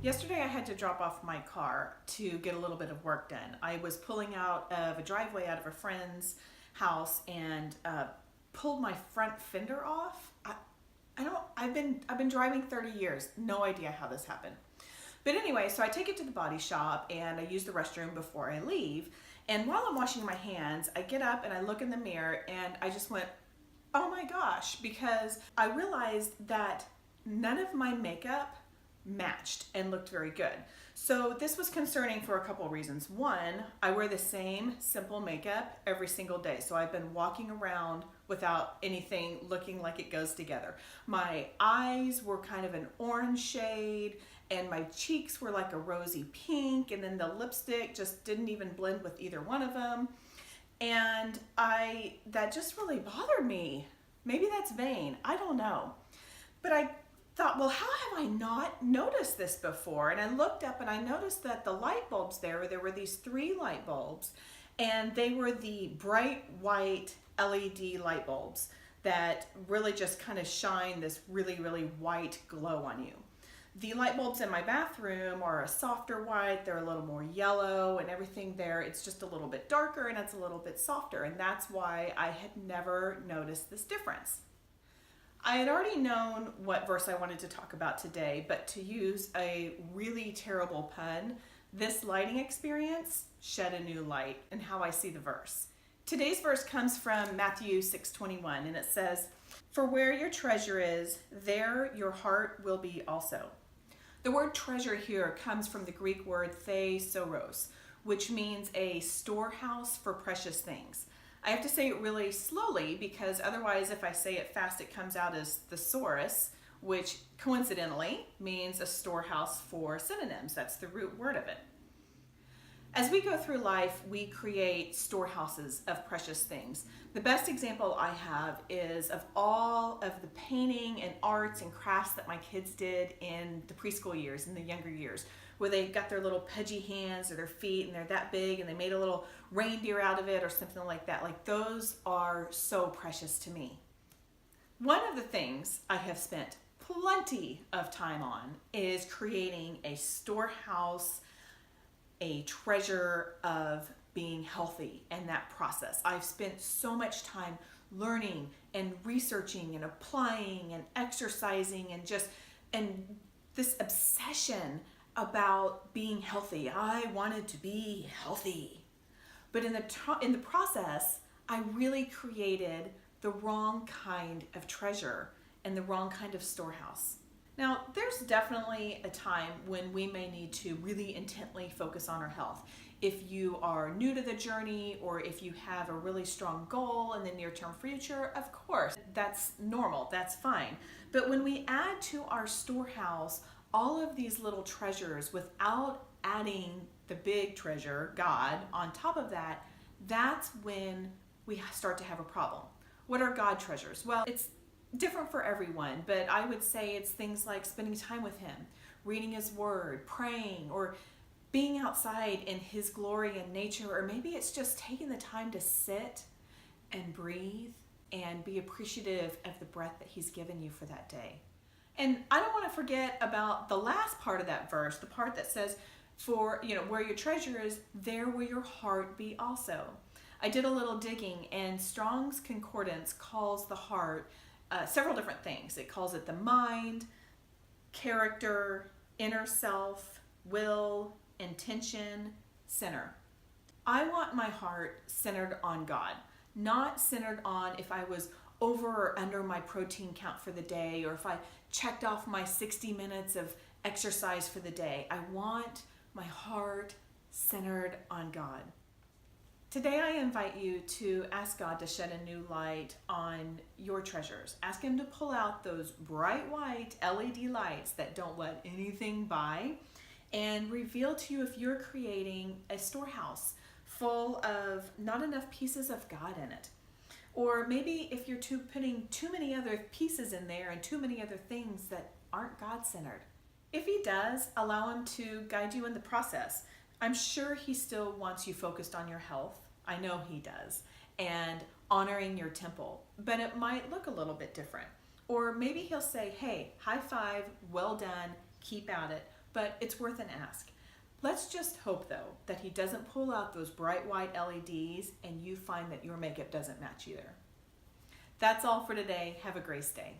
Yesterday I had to drop off my car to get a little bit of work done. I was pulling out of a driveway out of a friend's house and pulled my front fender off. I've been driving 30 years. No idea how this happened. But anyway, so I take it to the body shop and I use the restroom before I leave. And while I'm washing my hands, I get up and I look in the mirror and I just went, oh my gosh, because I realized that none of my makeup matched and looked very good. So this was concerning for a couple of reasons. One, I wear the same simple makeup every single day. So I've been walking around without anything looking like it goes together. My eyes were kind of an orange shade and my cheeks were like a rosy pink, and then the lipstick just didn't even blend with either one of them. And that just really bothered me. Maybe that's vain, I don't know. But I thought, well, how have I not noticed this before? And I looked up and I noticed that the light bulbs there were these 3 light bulbs, and they were the bright white LED light bulbs that really just kind of shine this really, really white glow on you. The light bulbs in my bathroom are a softer white, they're a little more yellow, and everything there, it's just a little bit darker and it's a little bit softer, and that's why I had never noticed this difference. I had already known what verse I wanted to talk about today, but to use a really terrible pun, this lighting experience shed a new light in how I see the verse. Today's verse comes from Matthew 6:21, and it says, "For where your treasure is, there your heart will be also." The word treasure here comes from the Greek word thesaurus, which means a storehouse for precious things. I have to say it really slowly because otherwise if I say it fast it comes out as thesaurus, which coincidentally means a storehouse for synonyms. That's the root word of it. As we go through life, we create storehouses of precious things. The best example I have is of all of the painting and arts and crafts that my kids did in the preschool years, in the younger years, where they got their little pudgy hands or their feet and they're that big and they made a little reindeer out of it or something like that. Like, those are so precious to me. One of the things I have spent plenty of time on is creating a storehouse, a treasure of being healthy, and that process. I've spent so much time learning and researching and applying and exercising and this obsession about being healthy. I wanted to be healthy. But in the process, I really created the wrong kind of treasure and the wrong kind of storehouse. Now, there's definitely a time when we may need to really intently focus on our health. If you are new to the journey or if you have a really strong goal in the near-term future, of course, that's normal, that's fine. But when we add to our storehouse all of these little treasures without adding the big treasure, God, on top of that, that's when we start to have a problem. What are God treasures? Well, it's different for everyone, but I would say it's things like spending time with Him, reading His Word, praying, or being outside in His glory and nature, or maybe it's just taking the time to sit and breathe and be appreciative of the breath that He's given you for that day. And I don't want to forget about the last part of that verse, the part that says, for, where your treasure is, there will your heart be also. I did a little digging, and Strong's Concordance calls the heart several different things. It calls it the mind, character, inner self, will, intention, center. I want my heart centered on God, not centered on if I was over or under my protein count for the day, or if I checked off my 60 minutes of exercise for the day. I want my heart centered on God. Today I invite you to ask God to shed a new light on your treasures. Ask Him to pull out those bright white LED lights that don't let anything by, and reveal to you if you're creating a storehouse full of not enough pieces of God in it. Or maybe if you're putting too many other pieces in there and too many other things that aren't God-centered. If He does, allow Him to guide you in the process. I'm sure He still wants you focused on your health. I know He does. And honoring your temple. But it might look a little bit different. Or maybe He'll say, hey, high five, well done, keep at it. but it's worth an ask. Let's just hope, though, that he doesn't pull out those bright white LEDs and you find that your makeup doesn't match either. That's all for today. Have a grace day.